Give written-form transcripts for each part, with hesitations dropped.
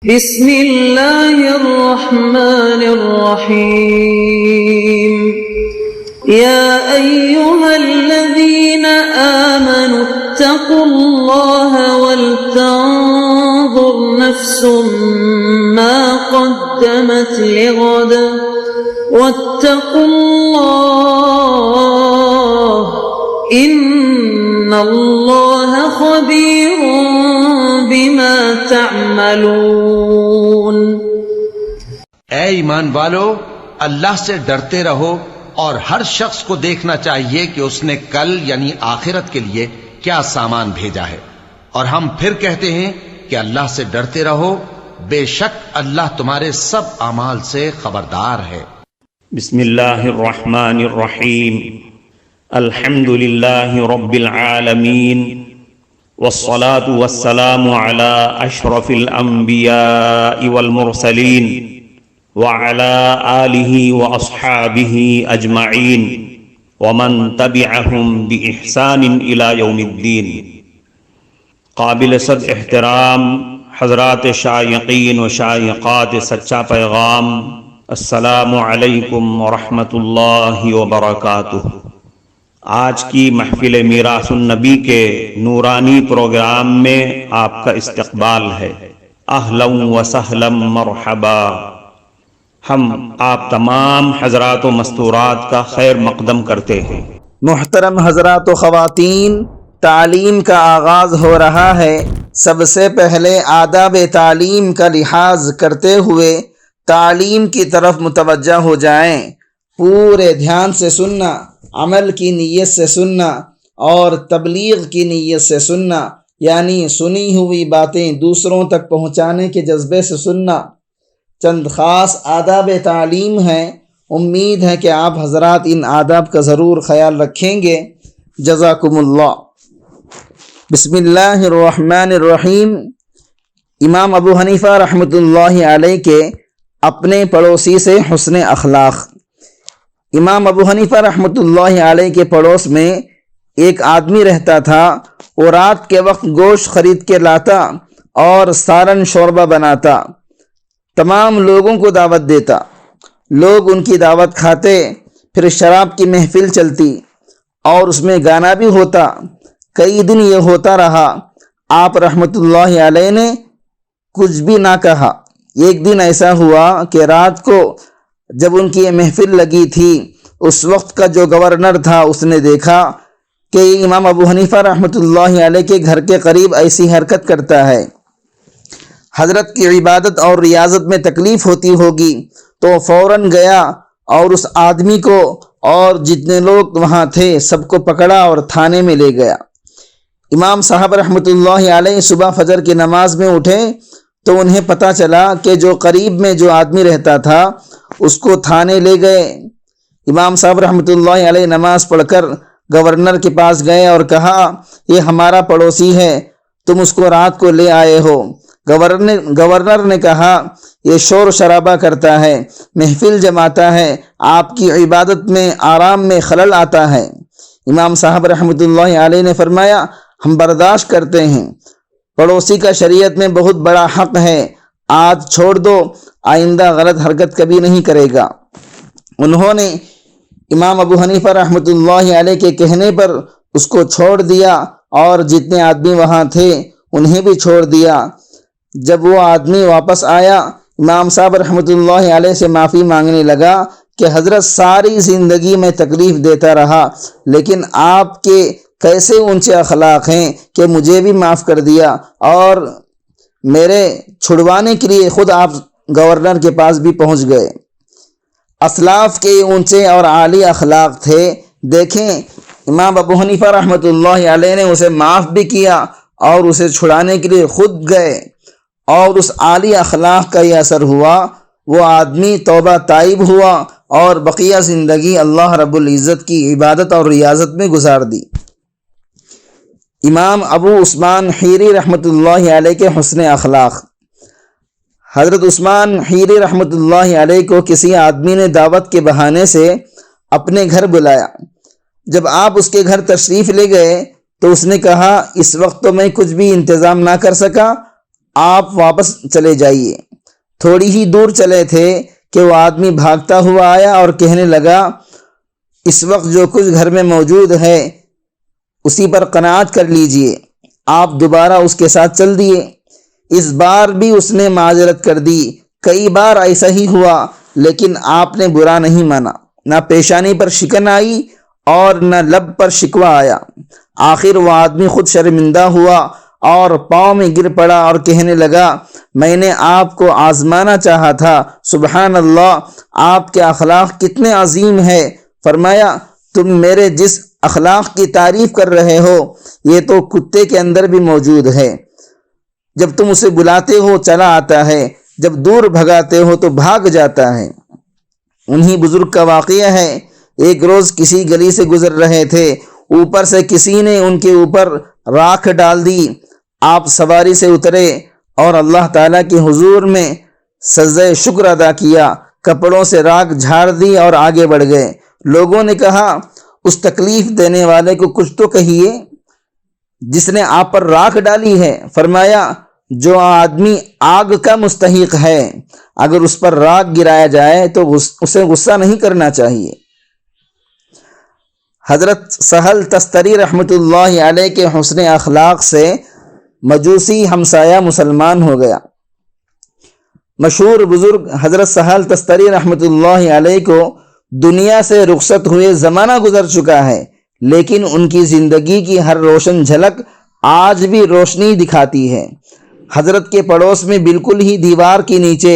بسم اللہ الرحمن الرحیم یا ایہا الذین آمنوا اتقوا اللہ ولتنظر نفس ما قدمت لغد واتقوا اللہ ان اللہ خبیر بما تعملون۔ اے ایمان والو، اللہ سے ڈرتے رہو اور ہر شخص کو دیکھنا چاہیے کہ اس نے کل یعنی آخرت کے لیے کیا سامان بھیجا ہے، اور ہم پھر کہتے ہیں کہ اللہ سے ڈرتے رہو، بے شک اللہ تمہارے سب اعمال سے خبردار ہے۔ بسم اللہ الرحمن الرحیم، الحمد للہ رب العالمین، والصلاة والسلام على اشرف الانبیاء والمرسلین وعلى آلہ واصحابہ اجمعین ومن تبعہم بإحسان الى یوم الدین۔ قابل صد احترام حضرات شائقین و شائقات سچا پیغام، السلام علیکم ورحمۃ اللہ وبرکاتہ۔ آج کی محفل میراث النبی کے نورانی پروگرام میں آپ کا استقبال ہے۔ اہلا و سہلا مرحبا۔ ہم آپ تمام حضرات و مستورات کا خیر مقدم کرتے ہیں۔ محترم حضرات و خواتین، تعلیم کا آغاز ہو رہا ہے۔ سب سے پہلے آداب تعلیم کا لحاظ کرتے ہوئے تعلیم کی طرف متوجہ ہو جائیں۔ پورے دھیان سے سننا، عمل کی نیت سے سننا اور تبلیغ کی نیت سے سننا، یعنی سنی ہوئی باتیں دوسروں تک پہنچانے کے جذبے سے سننا۔ چند خاص آداب تعلیم ہیں، امید ہے کہ آپ حضرات ان آداب کا ضرور خیال رکھیں گے۔ جزاکم اللہ۔ بسم اللہ الرحمن الرحیم۔ امام ابو حنیفہ رحمۃ اللہ علیہ کے اپنے پڑوسی سے حسن اخلاق۔ امام ابو حنیفہ رحمۃ اللہ علیہ کے پڑوس میں ایک آدمی رہتا تھا۔ وہ رات کے وقت گوشت خرید کے لاتا اور سالن شوربہ بناتا، تمام لوگوں کو دعوت دیتا۔ لوگ ان کی دعوت کھاتے، پھر شراب کی محفل چلتی اور اس میں گانا بھی ہوتا۔ کئی دن یہ ہوتا رہا۔ آپ رحمۃ اللہ علیہ نے کچھ بھی نہ کہا۔ ایک دن ایسا ہوا کہ رات کو جب ان کی یہ محفل لگی تھی، اس وقت کا جو گورنر تھا اس نے دیکھا کہ امام ابو حنیفہ رحمۃ اللہ علیہ کے گھر کے قریب ایسی حرکت کرتا ہے۔ حضرت کی عبادت اور ریاضت میں تکلیف ہوتی ہوگی تو فوراً گیا اور اس آدمی کو اور جتنے لوگ وہاں تھے سب کو پکڑا اور تھانے میں لے گیا۔ امام صاحب رحمۃ اللہ علیہ صبح فجر کی نماز میں اٹھے تو انہیں پتہ چلا کہ جو قریب میں جو آدمی رہتا تھا اس کو تھانے لے گئے۔ امام صاحب رحمۃ اللہ علیہ نماز پڑھ کر گورنر کے پاس گئے اور کہا، یہ ہمارا پڑوسی ہے، تم اس کو رات کو لے آئے ہو۔ گورنر نے کہا، یہ شور شرابہ کرتا ہے، محفل جماتا ہے، آپ کی عبادت میں آرام میں خلل آتا ہے۔ امام صاحب رحمۃ اللہ علیہ نے فرمایا، ہم برداشت کرتے ہیں، پڑوسی کا شریعت میں بہت بڑا حق ہے، آج چھوڑ دو، آئندہ غلط حرکت کبھی نہیں کرے گا۔ انہوں نے امام ابو حنیفہ رحمۃ اللہ علیہ کے کہنے پر اس کو چھوڑ دیا اور جتنے آدمی وہاں تھے انہیں بھی چھوڑ دیا۔ جب وہ آدمی واپس آیا، امام صاحب رحمۃ اللہ علیہ سے معافی مانگنے لگا کہ حضرت ساری زندگی میں تکلیف دیتا رہا، لیکن آپ کے کیسے اونچے اخلاق ہیں کہ مجھے بھی معاف کر دیا، اور میرے چھڑوانے کے لیے خود آپ گورنر کے پاس بھی پہنچ گئے۔ اسلاف کے اونچے اور عالی اخلاق تھے۔ دیکھیں، امام ابو حنیفہ رحمۃ اللہ علیہ نے اسے معاف بھی کیا اور اسے چھڑانے کے لیے خود گئے، اور اس عالی اخلاق کا یہ اثر ہوا، وہ آدمی توبہ تائب ہوا اور بقیہ زندگی اللہ رب العزت کی عبادت اور ریاضت میں گزار دی۔ امام ابو عثمان حیری رحمۃ اللہ علیہ کے حسن اخلاق۔ حضرت عثمان حیری رحمۃ اللہ علیہ کو کسی آدمی نے دعوت کے بہانے سے اپنے گھر بلایا۔ جب آپ اس کے گھر تشریف لے گئے تو اس نے کہا، اس وقت تو میں کچھ بھی انتظام نہ کر سکا، آپ واپس چلے جائیے۔ تھوڑی ہی دور چلے تھے کہ وہ آدمی بھاگتا ہوا آیا اور کہنے لگا اس وقت جو کچھ گھر میں موجود ہے اسی پر قناعت کر لیجئے۔ آپ دوبارہ اس کے ساتھ چل دیے۔ اس بار بھی اس نے معذرت کر دی۔ کئی بار ایسا ہی ہوا لیکن آپ نے برا نہیں مانا، نہ پیشانی پر شکن آئی اور نہ لب پر شکوہ آیا۔ آخر وہ آدمی خود شرمندہ ہوا اور پاؤں میں گر پڑا اور کہنے لگا میں نے آپ کو آزمانا چاہا تھا۔ سبحان اللہ، آپ کے اخلاق کتنے عظیم ہے۔ فرمایا تم میرے جس اخلاق کی تعریف کر رہے ہو یہ تو کتے کے اندر بھی موجود ہے۔ جب تم اسے بلاتے ہو چلا آتا ہے، جب دور بھگاتے ہو تو بھاگ جاتا ہے۔ انہی بزرگ کا واقعہ ہے، ایک روز کسی گلی سے گزر رہے تھے، اوپر سے کسی نے ان کے اوپر راکھ ڈال دی۔ آپ سواری سے اترے اور اللہ تعالیٰ کے حضور میں سجدہ شکر ادا کیا، کپڑوں سے راکھ جھاڑ دی اور آگے بڑھ گئے۔ لوگوں نے کہا اس تکلیف دینے والے کو کچھ تو کہیے جس نے آپ پر راکھ ڈالی ہے۔ فرمایا جو آدمی آگ کا مستحق ہے اگر اس پر راکھ گرایا جائے تو اسے غصہ نہیں کرنا چاہیے۔ حضرت سہل تستری رحمۃ اللہ علیہ کے حسن اخلاق سے مجوسی ہمسایہ مسلمان ہو گیا۔ مشہور بزرگ حضرت سہل تستری رحمۃ اللہ علیہ کو دنیا سے رخصت ہوئے زمانہ گزر چکا ہے، لیکن ان کی زندگی کی ہر روشن جھلک آج بھی روشنی دکھاتی ہے۔ حضرت کے پڑوس میں بالکل ہی دیوار کے نیچے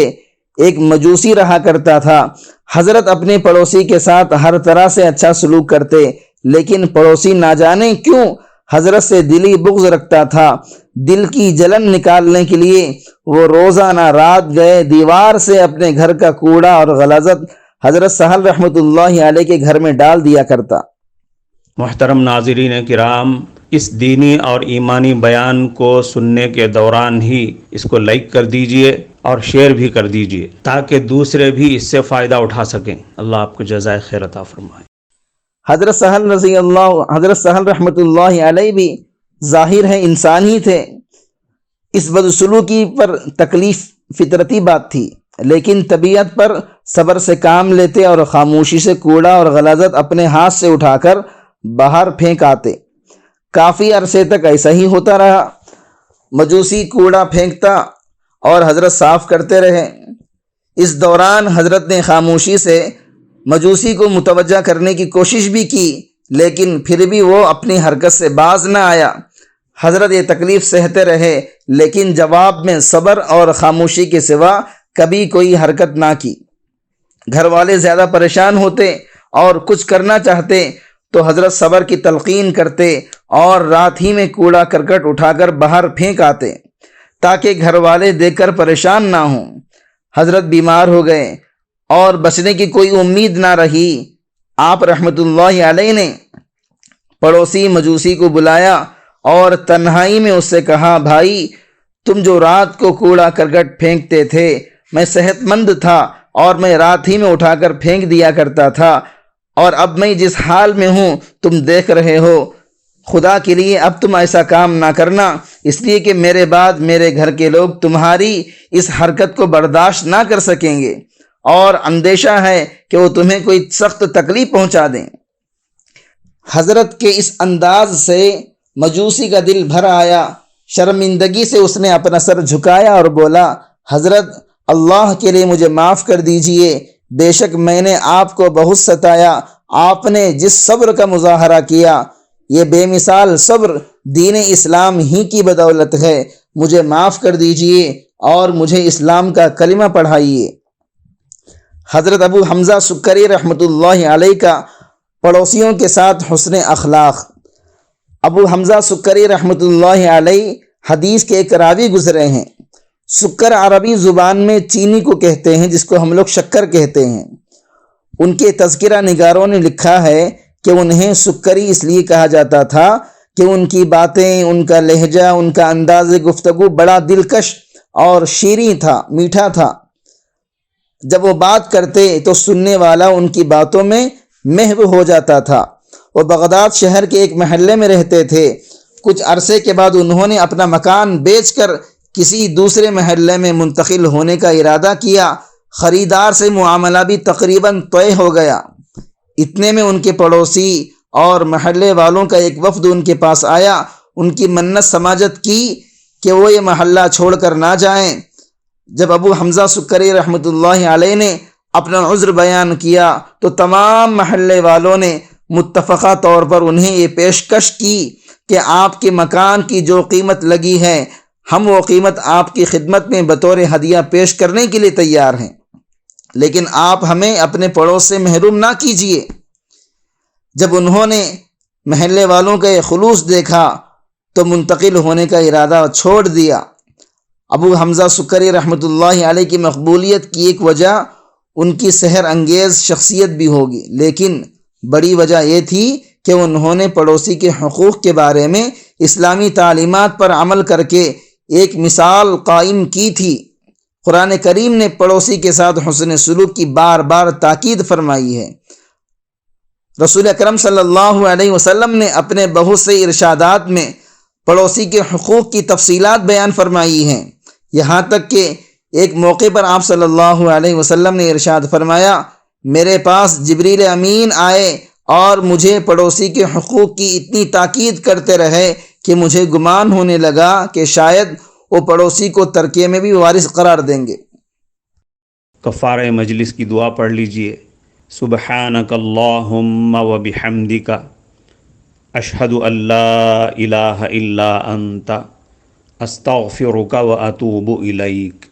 ایک مجوسی رہا کرتا تھا۔ حضرت اپنے پڑوسی کے ساتھ ہر طرح سے اچھا سلوک کرتے، لیکن پڑوسی نہ جانے کیوں حضرت سے دلی بغض رکھتا تھا۔ دل کی جلن نکالنے کے لیے وہ روزانہ رات گئے دیوار سے اپنے گھر کا کوڑا اور غلاظت حضرت سہل رحمۃ اللہ علیہ کے گھر میں ڈال دیا کرتا۔ محترم ناظرین کرام، اس دینی اور ایمانی بیان کو سننے کے دوران ہی اس کو لائک کر دیجئے اور شیئر بھی کر دیجئے تاکہ دوسرے بھی اس سے فائدہ اٹھا سکیں۔ اللہ آپ کو جزائے خیر عطا فرمائے۔ حضرت سہل رحمۃ اللہ علیہ بھی ظاہر ہے انسان ہی تھے۔ اس بدسلوکی پر تکلیف فطرتی بات تھی، لیکن طبیعت پر صبر سے کام لیتے اور خاموشی سے کوڑا اور غلاظت اپنے ہاتھ سے اٹھا کر باہر پھینک آتے۔ کافی عرصے تک ایسا ہی ہوتا رہا۔ مجوسی کوڑا پھینکتا اور حضرت صاف کرتے رہے۔ اس دوران حضرت نے خاموشی سے مجوسی کو متوجہ کرنے کی کوشش بھی کی، لیکن پھر بھی وہ اپنی حرکت سے باز نہ آیا۔ حضرت یہ تکلیف سہتے رہے، لیکن جواب میں صبر اور خاموشی کے سوا کبھی کوئی حرکت نہ کی۔ گھر والے زیادہ پریشان ہوتے اور کچھ کرنا چاہتے تو حضرت صبر کی تلقین کرتے اور رات ہی میں کوڑا کرکٹ اٹھا کر باہر پھینک آتے تاکہ گھر والے دیکھ کر پریشان نہ ہوں۔ حضرت بیمار ہو گئے اور بچنے کی کوئی امید نہ رہی۔ آپ رحمت اللہ علیہ نے پڑوسی مجوسی کو بلایا اور تنہائی میں اس سے کہا بھائی تم جو رات کو کوڑا کرکٹ پھینکتے تھے میں صحت مند تھا اور میں رات ہی میں اٹھا کر پھینک دیا کرتا تھا، اور اب میں جس حال میں ہوں تم دیکھ رہے ہو۔ خدا کے لیے اب تم ایسا کام نہ کرنا، اس لیے کہ میرے بعد میرے گھر کے لوگ تمہاری اس حرکت کو برداشت نہ کر سکیں گے اور اندیشہ ہے کہ وہ تمہیں کوئی سخت تکلیف پہنچا دیں۔ حضرت کے اس انداز سے مجوسی کا دل بھر آیا۔ شرمندگی سے اس نے اپنا سر جھکایا اور بولا حضرت اللہ کے لیے مجھے معاف کر دیجئے، بے شک میں نے آپ کو بہت ستایا۔ آپ نے جس صبر کا مظاہرہ کیا یہ بے مثال صبر دین اسلام ہی کی بدولت ہے، مجھے معاف کر دیجئے اور مجھے اسلام کا کلمہ پڑھائیے۔ حضرت ابو حمزہ سکری رحمۃ اللہ علیہ کا پڑوسیوں کے ساتھ حسن اخلاق۔ ابو حمزہ سکری رحمۃ اللہ علیہ حدیث کے ایک راوی گزرے ہیں۔ سکر عربی زبان میں چینی کو کہتے ہیں، جس کو ہم لوگ شکر کہتے ہیں۔ ان کے تذکرہ نگاروں نے لکھا ہے کہ انہیں سکری اس لیے کہا جاتا تھا کہ ان کی باتیں، ان کا لہجہ، ان کا انداز گفتگو بڑا دلکش اور شیریں تھا، میٹھا تھا۔ جب وہ بات کرتے تو سننے والا ان کی باتوں میں محو ہو جاتا تھا۔ وہ بغداد شہر کے ایک محلے میں رہتے تھے۔ کچھ عرصے کے بعد انہوں نے اپنا مکان بیچ کر کسی دوسرے محلے میں منتقل ہونے کا ارادہ کیا، خریدار سے معاملہ بھی تقریباً طے ہو گیا۔ اتنے میں ان کے پڑوسی اور محلے والوں کا ایک وفد ان کے پاس آیا، ان کی منت سماجت کی کہ وہ یہ محلہ چھوڑ کر نہ جائیں۔ جب ابو حمزہ سکری رحمۃ اللہ علیہ نے اپنا عذر بیان کیا تو تمام محلے والوں نے متفقہ طور پر انہیں یہ پیشکش کی کہ آپ کے مکان کی جو قیمت لگی ہے ہم وہ قیمت آپ کی خدمت میں بطور ہدیہ پیش کرنے کے لیے تیار ہیں، لیکن آپ ہمیں اپنے پڑوس سے محروم نہ کیجیے۔ جب انہوں نے محلے والوں کا یہ خلوص دیکھا تو منتقل ہونے کا ارادہ چھوڑ دیا۔ ابو حمزہ سکری رحمۃ اللہ علیہ کی مقبولیت کی ایک وجہ ان کی سحر انگیز شخصیت بھی ہوگی، لیکن بڑی وجہ یہ تھی کہ انہوں نے پڑوسی کے حقوق کے بارے میں اسلامی تعلیمات پر عمل کر کے ایک مثال قائم کی تھی۔ قرآن کریم نے پڑوسی کے ساتھ حسن سلوک کی بار بار تاکید فرمائی ہے۔ رسول اکرم صلی اللہ علیہ وسلم نے اپنے بہت سے ارشادات میں پڑوسی کے حقوق کی تفصیلات بیان فرمائی ہیں، یہاں تک کہ ایک موقع پر آپ صلی اللہ علیہ وسلم نے ارشاد فرمایا، میرے پاس جبریل امین آئے اور مجھے پڑوسی کے حقوق کی اتنی تاکید کرتے رہے کہ مجھے گمان ہونے لگا کہ شاید وہ پڑوسی کو ترکے میں بھی وارث قرار دیں گے۔ کفارہ مجلس کی دعا پڑھ لیجئے۔ سبحانک اللہم و بحمدک، اشہد ان لا الہ الا انت، استغفرک و اتوب الیک۔